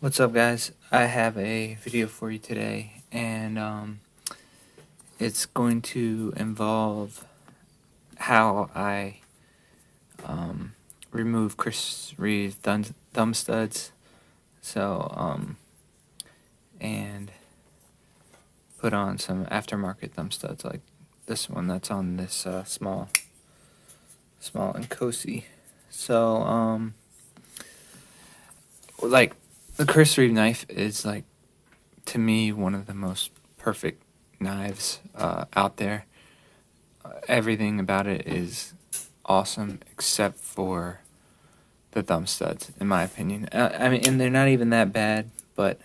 What's up, guys? I have a video for you today, and it's going to involve how I remove Chris Reeve thumb studs, and put on some aftermarket thumb studs like this one that's on this small inkosi. Like, the Chris Reeve knife is, like, to me, one of the most perfect knives out there. Everything about it is awesome except for the thumb studs, in my opinion. I mean, and they're not even that bad, but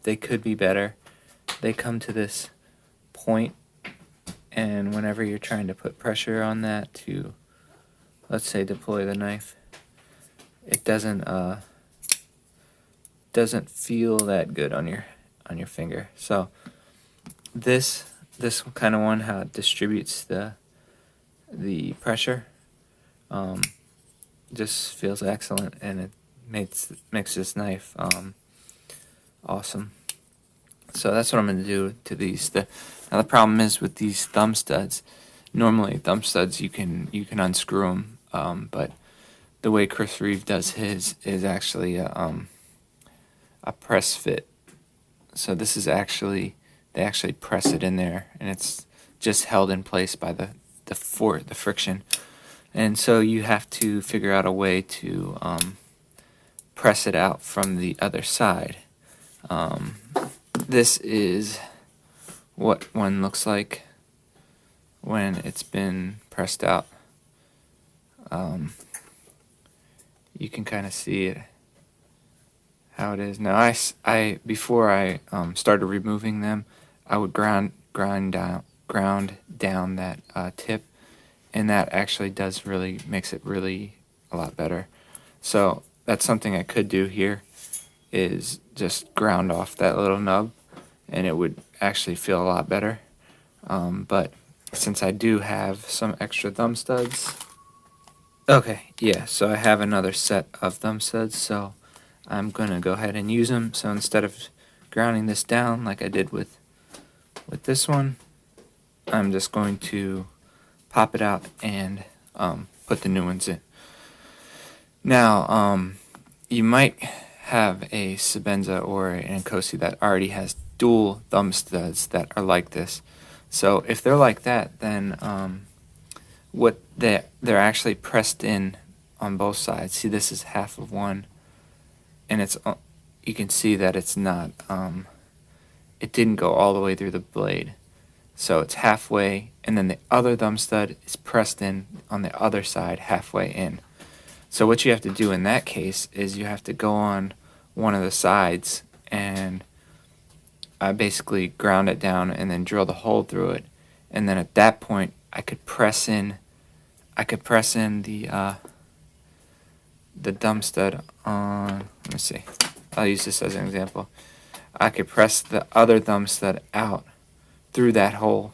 they could be better. They come to this point, and whenever you're trying to put pressure on that to, let's say, deploy the knife, it doesn't feel that good on your finger. So this kind of one, how it distributes the pressure, just feels excellent, and it makes this knife awesome. So that's what I'm going to do to these. Now the problem is with these thumb studs. Normally thumb studs you can unscrew them, but the way Chris Reeve does his is actually a press fit. So this is actually, they actually press it in there, and it's just held in place by the friction. And so you have to figure out a way to press it out from the other side. This is what one looks like when it's been pressed out. You can kind of see it, how it is now. I before I started removing them, I would ground down that tip, and that actually makes it really a lot better. So that's something I could do here, is just ground off that little nub, and it would actually feel a lot better. But since I do have some extra thumb studs, okay, yeah, so I have another set of thumb studs, so I'm gonna go ahead and use them. So instead of grounding this down like I did with this one, I'm just going to pop it out and put the new ones in. Now, you might have a sebenza or an inkosi that already has dual thumb studs that are like this. So if they're like that, then they're actually pressed in on both sides. See, this is half of one, and you can see that it's not, it didn't go all the way through the blade. So it's halfway, and then the other thumb stud is pressed in on the other side halfway in. So what you have to do in that case is you have to go on one of the sides and basically ground it down and then drill the hole through it. And then at that point, I could press in the thumb stud on, let me see, I'll use this as an example. I could press the other thumb stud out through that hole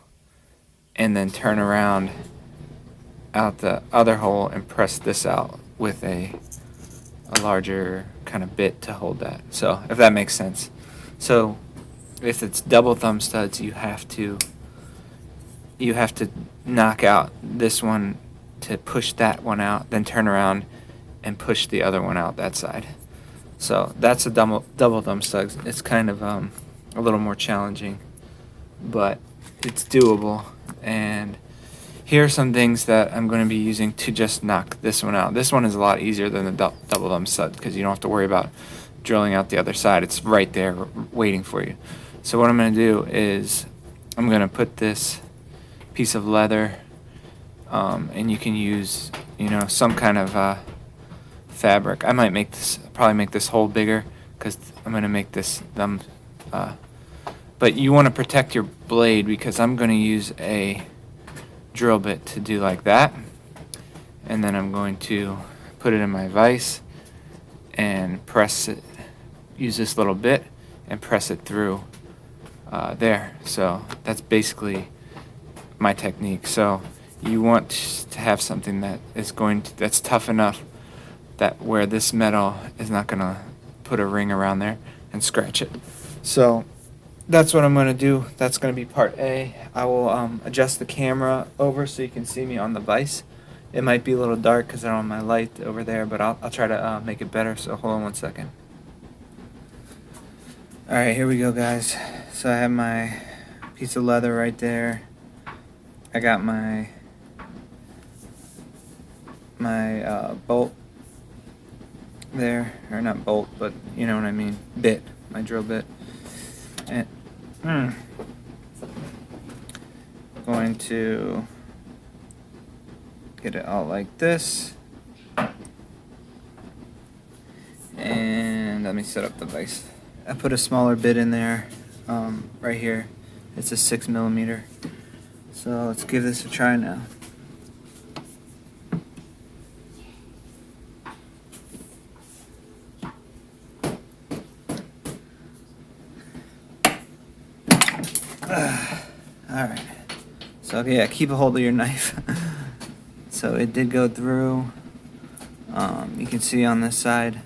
and then turn around out the other hole and press this out with a larger kind of bit to hold that. So if that makes sense. So if it's double thumb studs, you have to knock out this one to push that one out, then turn around and push the other one out that side. So that's a double thumb stud. It's kind of a little more challenging, but it's doable. And here are some things that I'm going to be using to just knock this one out. This one is a lot easier than the double thumb stud because you don't have to worry about drilling out the other side. It's right there waiting for you. So what I'm going to do is I'm going to put this piece of leather, and you can use, some kind of fabric. I might probably make this hole bigger because I'm going to make this thumb. But you want to protect your blade because I'm going to use a drill bit to do like that, and then I'm going to put it in my vise and press it, use this little bit and press it through there. So that's basically my technique. So you want to have something that is that's tough enough that where this metal is not going to put a ring around there and scratch it. So that's what I'm going to do. That's going to be part A. I will adjust the camera over so you can see me on the vise. It might be a little dark because I don't have my light over there, but I'll try to make it better. So hold on 1 second. Alright, here we go, guys. So I have my piece of leather right there. I got my bolt there, or not bolt, but you know what I mean, bit, my drill bit. And going to get it out like this, and let me set up the vise. I put a smaller bit in there, right here. It's a 6mm. So let's give this a try now. Alright, so yeah, keep a hold of your knife. So it did go through. You can see on this side,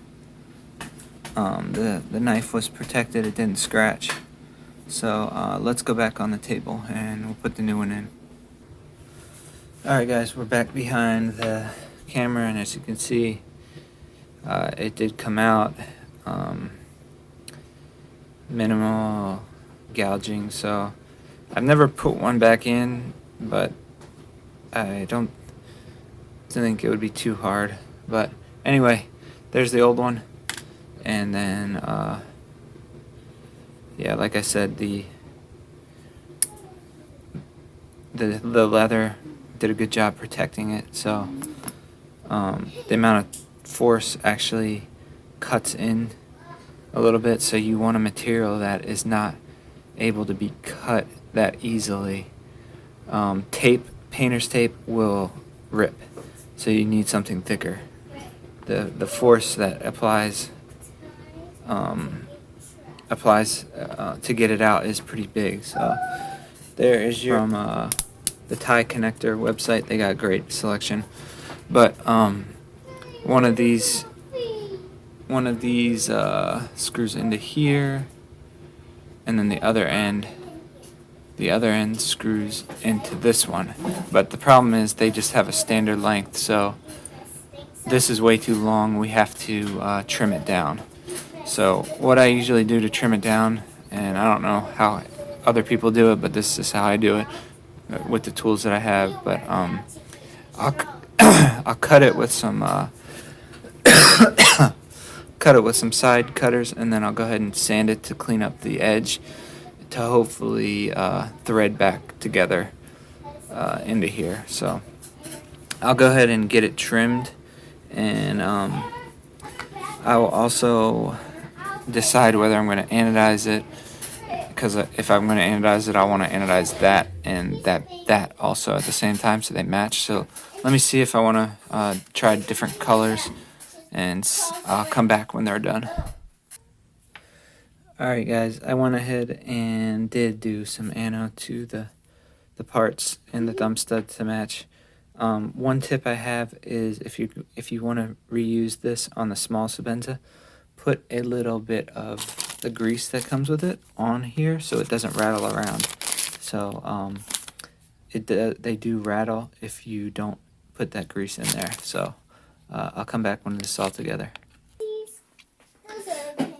the knife was protected, it didn't scratch. So let's go back on the table and we'll put the new one in. Alright guys, we're back behind the camera, and as you can see, it did come out. Minimal gouging, so I've never put one back in, but I don't think it would be too hard. But anyway, there's the old one, and then yeah, like I said, the leather did a good job protecting it. So the amount of force actually cuts in a little bit, so you want a material that is not able to be cut that easily. Painter's tape will rip, so you need something thicker. The force that applies to get it out is pretty big. So there is your from the tie connector website. They got a great selection, but one of these screws into here, and then the other end screws into this one. But the problem is they just have a standard length, so this is way too long. We have to trim it down. So what I usually do to trim it down, and I don't know how other people do it, but this is how I do it with the tools that I have. But I'll cut it with some side cutters, and then I'll go ahead and sand it to clean up the edge, to hopefully thread back together into here. So I'll go ahead and get it trimmed, and I will also decide whether I'm going to anodize it, because if I'm going to anodize it, I want to anodize that and that also at the same time, so they match. So let me see if I want to try different colors, and I'll come back when they're done. Alright guys, I went ahead and did do some ano to the parts and the thumb stud to match. One tip I have is if you want to reuse this on the small sebenza, put a little bit of the grease that comes with it on here so it doesn't rattle around. So they do rattle if you don't put that grease in there. So I'll come back when it's all together.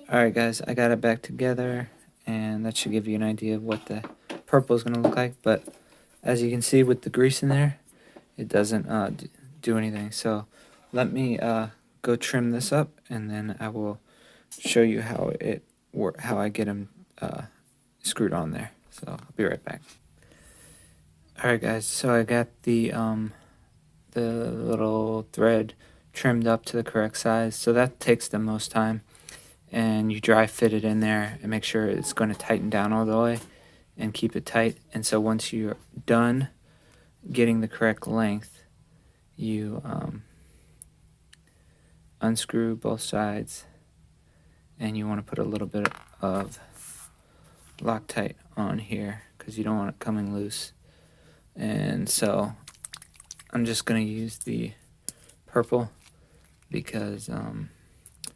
Alright guys, I got it back together, and that should give you an idea of what the purple is going to look like. But as you can see with the grease in there, it doesn't do anything. So let me go trim this up, and then I will show you how I get them screwed on there. So I'll be right back. Alright guys, so I got the little thread trimmed up to the correct size, so that takes the most time. And you dry fit it in there and make sure it's going to tighten down all the way and keep it tight. And so once you're done getting the correct length, you unscrew both sides, and you want to put a little bit of Loctite on here because you don't want it coming loose. And so I'm just going to use the purple because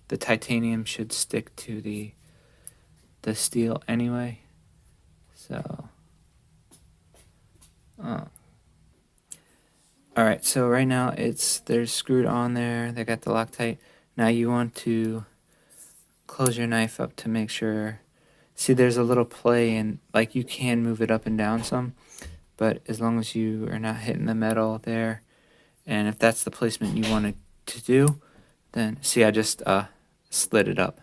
the titanium should stick to the steel anyway. So, alright, so right now they're screwed on there, they got the Loctite. Now you want to close your knife up to make sure, see there's a little play and like you can move it up and down some, but as long as you are not hitting the metal there, and if that's the placement you wanted to do, then see I just slid it up.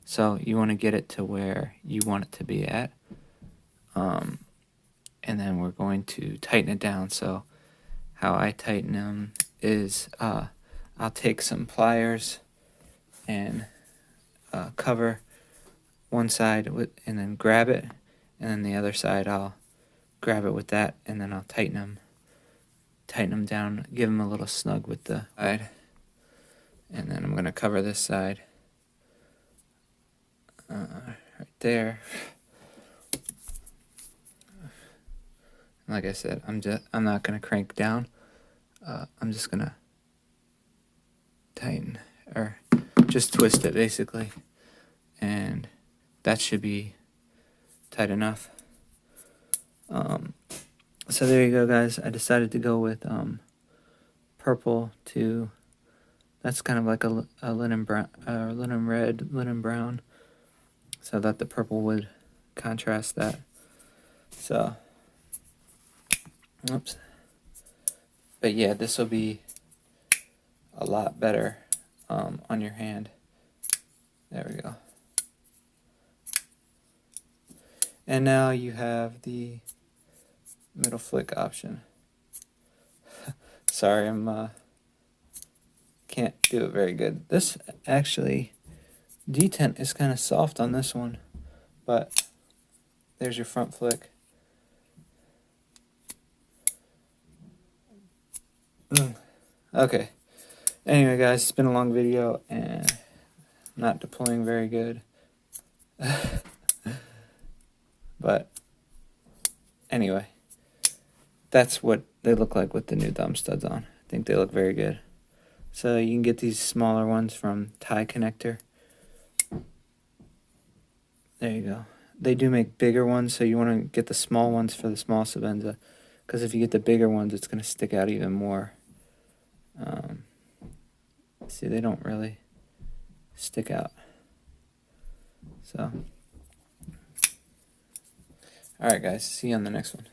So you want to get it to where you want it to be at. And then we're going to tighten it down. So how I tighten them is I'll take some pliers and cover one side with, and then grab it, and then the other side I'll grab it with that, and then I'll tighten them down, give them a little snug with the side, and then I'm going to cover this side right there. Like I said, I'm not going to crank down. I'm just going to tighten, or just twist it basically, and that should be tight enough. So there you go, guys. I decided to go with purple to, that's kind of like a linen brown, linen red, linen brown, so that the purple would contrast that. So, oops. But yeah, this will be a lot better on your hand. There we go. And now you have the middle flick option. Sorry, I'm can't do it very good. This actually, detent is kind of soft on this one, but there's your front flick. Okay. Anyway, guys, it's been a long video and not deploying very good. But anyway, that's what they look like with the new thumb studs on. I think they look very good. So you can get these smaller ones from Tie Connector. There you go. They do make bigger ones, so you want to get the small ones for the small sebenza, because if you get the bigger ones, it's going to stick out even more. See, they don't really stick out. So, alright guys, see you on the next one.